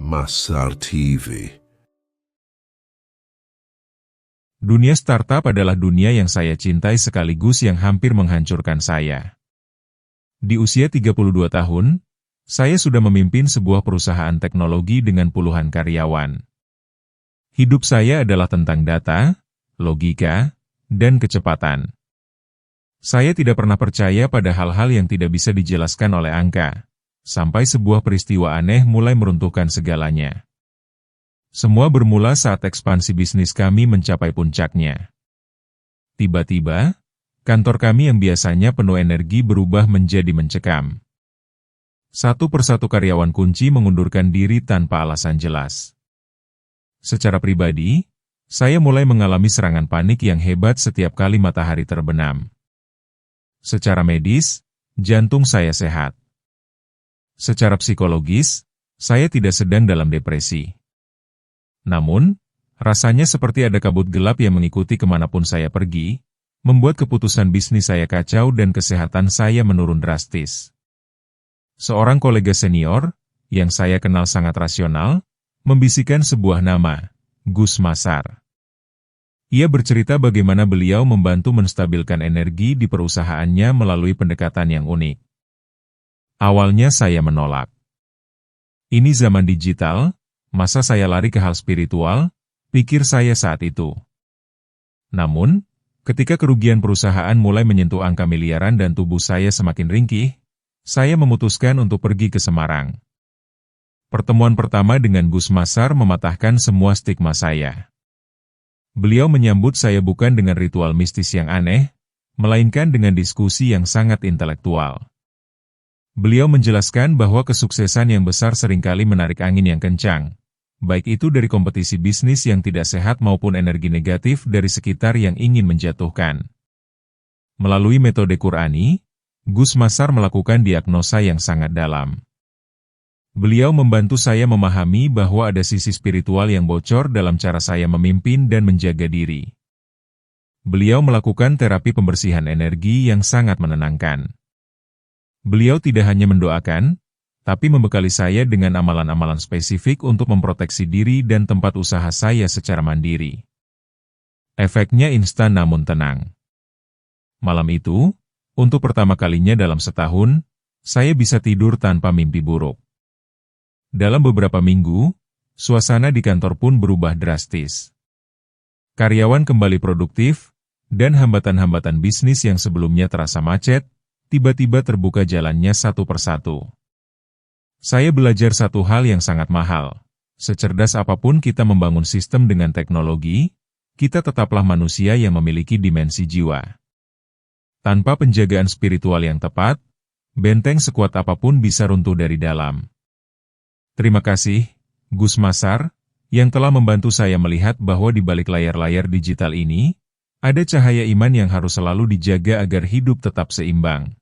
Masar TV. Dunia startup adalah dunia yang saya cintai sekaligus yang hampir menghancurkan saya. Di usia 32 tahun, saya sudah memimpin sebuah perusahaan teknologi dengan puluhan karyawan. Hidup saya adalah tentang data, logika, dan kecepatan. Saya tidak pernah percaya pada hal-hal yang tidak bisa dijelaskan oleh angka, sampai sebuah peristiwa aneh mulai meruntuhkan segalanya. Semua bermula saat ekspansi bisnis kami mencapai puncaknya. Tiba-tiba, kantor kami yang biasanya penuh energi berubah menjadi mencekam. Satu persatu karyawan kunci mengundurkan diri tanpa alasan jelas. Secara pribadi, saya mulai mengalami serangan panik yang hebat setiap kali matahari terbenam. Secara medis, jantung saya sehat. Secara psikologis, saya tidak sedang dalam depresi. Namun, rasanya seperti ada kabut gelap yang mengikuti kemanapun saya pergi, membuat keputusan bisnis saya kacau dan kesehatan saya menurun drastis. Seorang kolega senior, yang saya kenal sangat rasional, membisikkan sebuah nama, Gus Masar. Ia bercerita bagaimana beliau membantu menstabilkan energi di perusahaannya melalui pendekatan yang unik. Awalnya saya menolak. Ini zaman digital, masa saya lari ke hal spiritual, pikir saya saat itu. Namun, ketika kerugian perusahaan mulai menyentuh angka miliaran dan tubuh saya semakin ringkih, saya memutuskan untuk pergi ke Semarang. Pertemuan pertama dengan Gus Masar mematahkan semua stigma saya. Beliau menyambut saya bukan dengan ritual mistis yang aneh, melainkan dengan diskusi yang sangat intelektual. Beliau menjelaskan bahwa kesuksesan yang besar seringkali menarik angin yang kencang, baik itu dari kompetisi bisnis yang tidak sehat maupun energi negatif dari sekitar yang ingin menjatuhkan. Melalui metode Qur'ani, Gus Masar melakukan diagnosa yang sangat dalam. Beliau membantu saya memahami bahwa ada sisi spiritual yang bocor dalam cara saya memimpin dan menjaga diri. Beliau melakukan terapi pembersihan energi yang sangat menenangkan. Beliau tidak hanya mendoakan, tapi membekali saya dengan amalan-amalan spesifik untuk memproteksi diri dan tempat usaha saya secara mandiri. Efeknya instan namun tenang. Malam itu, untuk pertama kalinya dalam setahun, saya bisa tidur tanpa mimpi buruk. Dalam beberapa minggu, suasana di kantor pun berubah drastis. Karyawan kembali produktif, dan hambatan-hambatan bisnis yang sebelumnya terasa macet, tiba-tiba terbuka jalannya satu persatu. Saya belajar satu hal yang sangat mahal. Secerdas apapun kita membangun sistem dengan teknologi, kita tetaplah manusia yang memiliki dimensi jiwa. Tanpa penjagaan spiritual yang tepat, benteng sekuat apapun bisa runtuh dari dalam. Terima kasih, Gus Masar, yang telah membantu saya melihat bahwa di balik layar-layar digital ini, ada cahaya iman yang harus selalu dijaga agar hidup tetap seimbang.